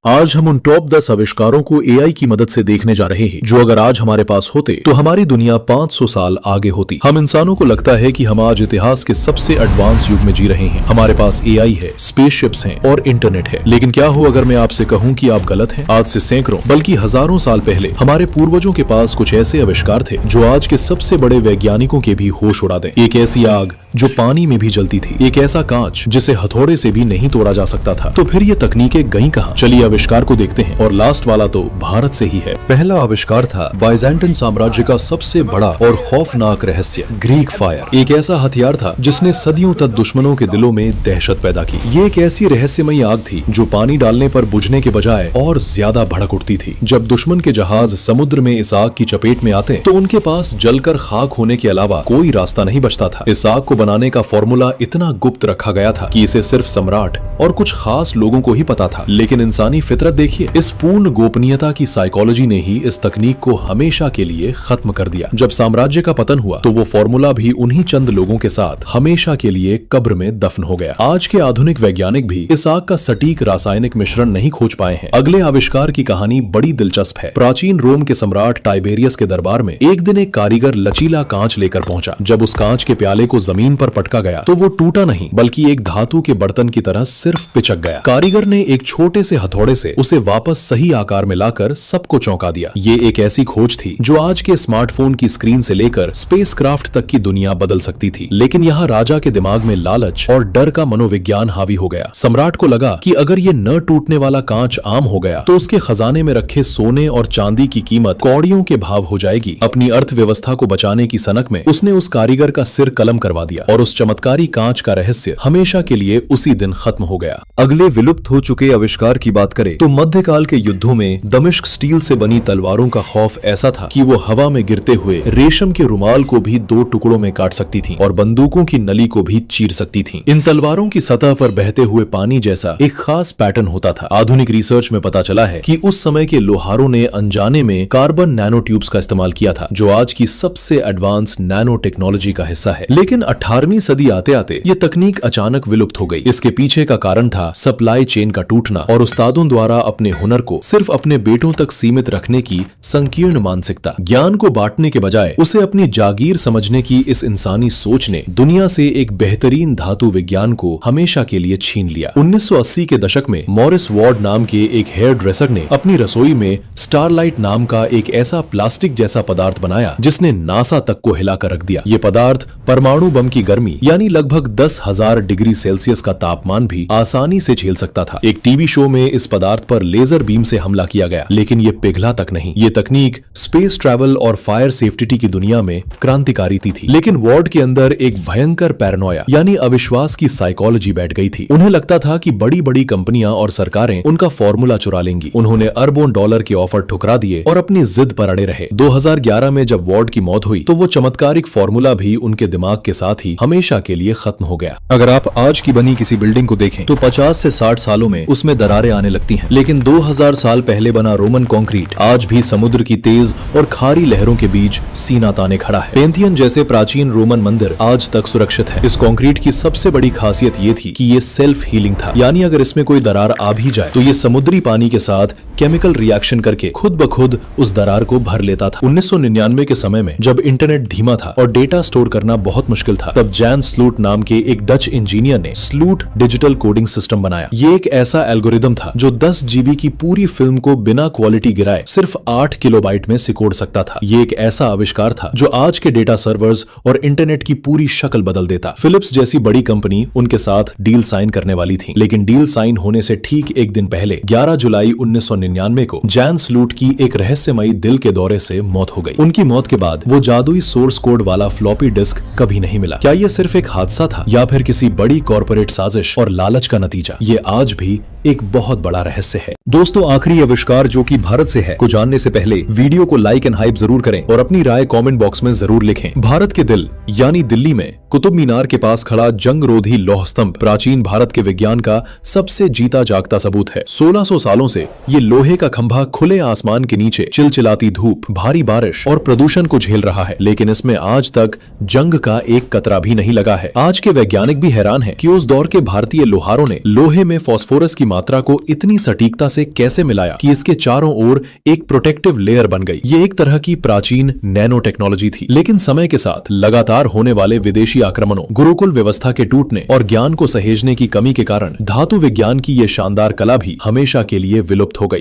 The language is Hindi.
आज हम उन टॉप 10 आविष्कारों को एआई की मदद से देखने जा रहे हैं जो अगर आज हमारे पास होते तो हमारी दुनिया 500 साल आगे होती। हम इंसानों को लगता है कि हम आज इतिहास के सबसे एडवांस युग में जी रहे हैं। हमारे पास एआई है, स्पेसशिप्स हैं और इंटरनेट है। लेकिन क्या हो अगर मैं आपसे कहूं कि आप गलत हैं? आज से सैकड़ों बल्कि हजारों साल पहले हमारे पूर्वजों के पास कुछ ऐसे आविष्कार थे जो आज के सबसे बड़े वैज्ञानिकों के भी होश उड़ा दें। एक ऐसी आग जो पानी में भी जलती थी, एक ऐसा कांच जिसे हथौड़े से भी नहीं तोड़ा जा सकता था। तो फिर ये तकनीकें गईं कहां? चलिए आविष्कार को देखते हैं। और लास्ट वाला तो भारत से ही है। पहला आविष्कार था बाइजेंटाइन साम्राज्य का सबसे बड़ा और खौफनाक रहस्य, ग्रीक फायर। एक ऐसा हथियार था जिसने सदियों तक दुश्मनों के दिलों में दहशत पैदा की। ये एक ऐसी रहस्यमयी आग थी जो पानी डालने पर बुझने के बजाय और ज्यादा भड़क उठती थी। जब दुश्मन के जहाज समुद्र में इस आग की चपेट में आते तो उनके पास जलकर खाक होने के अलावा कोई रास्ता नहीं बचता था। इस आग को बनाने का फॉर्मूला इतना गुप्त रखा गया था कि इसे सिर्फ सम्राट और कुछ खास लोगों को ही पता था। लेकिन इंसानी फितरत देखिए, इस पूर्ण गोपनीयता की साइकोलॉजी ने ही इस तकनीक को हमेशा के लिए खत्म कर दिया। जब साम्राज्य का पतन हुआ तो वो फॉर्मूला भी उन्हीं चंद लोगों के साथ हमेशा के लिए कब्र में दफन हो गया। आज के आधुनिक वैज्ञानिक भी इस आग का सटीक रासायनिक मिश्रण नहीं खोज पाए हैं। अगले आविष्कार की कहानी बड़ी दिलचस्प है। प्राचीन रोम के सम्राट टाइबेरियस के दरबार में एक दिन एक कारीगर लचीला कांच लेकर पहुंचा। जब उस कांच के प्याले को जमीन पर पटका गया तो वो टूटा नहीं बल्कि एक धातु के बर्तन की तरह सिर्फ पिचक गया। कारीगर ने एक छोटे से हथौड़े से उसे वापस सही आकार में लाकर सबको चौंका दिया। ये एक ऐसी खोज थी जो आज के स्मार्टफोन की स्क्रीन से लेकर स्पेसक्राफ्ट तक की दुनिया बदल सकती थी। लेकिन यहाँ राजा के दिमाग में लालच और डर का मनोविज्ञान हावी हो गया। सम्राट को लगा कि अगर ये न टूटने वाला कांच आम हो गया तो उसके खजाने में रखे सोने और चांदी की कीमत कौड़ियों के भाव हो जाएगी। अपनी अर्थव्यवस्था को बचाने की सनक में उसने उस कारीगर का सिर कलम करवा दिया और उस चमत्कारी कांच का रहस्य हमेशा के लिए उसी दिन खत्म हो गया। अगले विलुप्त हो चुके आविष्कार की बात करें तो मध्यकाल के युद्धों में दमिश्क स्टील से बनी तलवारों का खौफ ऐसा था कि वो हवा में गिरते हुए रेशम के रुमाल को भी दो टुकड़ों में काट सकती थीं और बंदूकों की नली को भी चीर सकती थीं। इन तलवारों की सतह पर बहते हुए पानी जैसा एक खास पैटर्न होता था। आधुनिक रिसर्च में पता चला है कि उस समय के लोहारों ने अनजाने में कार्बन नैनो ट्यूब्स का इस्तेमाल किया था जो आज की सबसे एडवांस नैनो टेक्नोलॉजी का हिस्सा है। लेकिन 18वीं सदी आते आते ये तकनीक अचानक विलुप्त हो गई। इसके पीछे का कारण था सप्लाई चेन का टूटना और उस्तादों द्वारा अपने हुनर को सिर्फ अपने बेटों तक सीमित रखने की संकीर्ण मानसिकता। ज्ञान को बांटने के बजाय उसे अपनी जागीर समझने की इस इंसानी सोच ने दुनिया से एक बेहतरीन धातु विज्ञान को हमेशा के लिए छीन लिया। 1980 के दशक में मॉरिस वार्ड नाम के एक हेयर ड्रेसर ने अपनी रसोई में स्टारलाइट नाम का एक ऐसा प्लास्टिक जैसा पदार्थ बनाया जिसने नासा तक को हिलाकर रख दिया। ये पदार्थ परमाणु बम की गर्मी यानी लगभग 10,000 डिग्री सेल्सियस का तापमान भी आसानी से झेल सकता था। एक टीवी शो में इस पदार्थ पर लेजर बीम से हमला किया गया लेकिन ये पिघला तक नहीं। ये तकनीक स्पेस ट्रैवल और फायर सेफ्टी की दुनिया में क्रांतिकारी थी। लेकिन वार्ड के अंदर एक भयंकर पैरानोया यानी अविश्वास की साइकोलॉजी बैठ गई थी। उन्हें लगता था कि बड़ी बड़ी कंपनियां और सरकारें उनका फॉर्मूला चुरा लेंगी। उन्होंने अरबों डॉलर के ऑफर ठुकरा दिए और अपनी जिद पर अड़े रहे। 2011 में जब वार्ड की मौत हुई तो वो चमत्कारिक फॉर्मूला भी उनके दिमाग के साथ ही हमेशा के लिए खत्म हो गया। अगर आप आज की बनी किसी बिल्डिंग को देखें तो 50 से 60 सालों में उसमें दरारें आने लगती हैं। लेकिन 2000 साल पहले बना रोमन कंक्रीट आज भी समुद्र की तेज और खारी लहरों के बीच सीना ताने खड़ा है। पेंथियन जैसे प्राचीन रोमन मंदिर आज तक सुरक्षित है। इस कंक्रीट की सबसे बड़ी खासियत ये थी कि ये सेल्फ हीलिंग था, यानी अगर इसमें कोई दरार आ भी जाए तो ये समुद्री पानी के साथ केमिकल रिएक्शन करके खुद ब खुद उस दरार को भर लेता था। 1999 के समय में जब इंटरनेट धीमा था और डेटा स्टोर करना बहुत मुश्किल था, तब जैन स्लूट नाम के एक डच इंजीनियर ने स्लूट डिजिटल कोडिंग सिस्टम बनाया। ये एक ऐसा एल्गोरिदम था जो 10 GB की पूरी फिल्म को बिना क्वालिटी गिराए सिर्फ 8 किलोबाइट में सिकोड़ सकता था। ये एक ऐसा आविष्कार था जो आज के डेटा सर्वर्स और इंटरनेट की पूरी शक्ल बदल देता। फिलिप्स जैसी बड़ी कंपनी उनके साथ डील साइन करने वाली थी, लेकिन डील साइन होने से ठीक एक दिन पहले 11 जुलाई 1999 को जैन स्लूट की एक रहस्यमयी दिल के दौरे से मौत हो गई। उनकी मौत के बाद वो जादुई सोर्स कोड वाला फ्लॉपी डिस्क कभी नहीं मिला। क्या ये सिर्फ एक हादसा था या फिर किसी बड़ी कॉर्पोरेट साजिश और लालच का नतीजा? ये आज भी एक बहुत बड़ा रहस्य है। दोस्तों, आखिरी आविष्कार जो कि भारत से है को जानने से पहले वीडियो को लाइक एंड हाइप जरूर करें और अपनी राय कमेंट बॉक्स में जरूर लिखें। भारत के दिल यानी दिल्ली में कुतुब मीनार के पास खड़ा जंगरोधी लौह स्तंभ प्राचीन भारत के विज्ञान का सबसे जीता जागता सबूत है। 1600 सालों से ये लोहे लोहे का खंभा खुले आसमान के नीचे चिलचिलाती धूप, भारी बारिश और प्रदूषण को झेल रहा है, लेकिन इसमें आज तक जंग का एक कतरा भी नहीं लगा है। आज के वैज्ञानिक भी हैरान हैं कि उस दौर के भारतीय लोहारों ने लोहे में फास्फोरस की मात्रा को इतनी सटीकता से कैसे मिलाया कि इसके चारों ओर एक प्रोटेक्टिव लेयर बन गई। ये एक तरह की प्राचीन नैनो टेक्नोलॉजी थी। लेकिन समय के साथ लगातार होने वाले विदेशी आक्रमणों, गुरुकुल व्यवस्था के टूटने और ज्ञान को सहेजने की कमी के कारण धातु विज्ञान की ये शानदार कला भी हमेशा के लिए विलुप्त हो गई।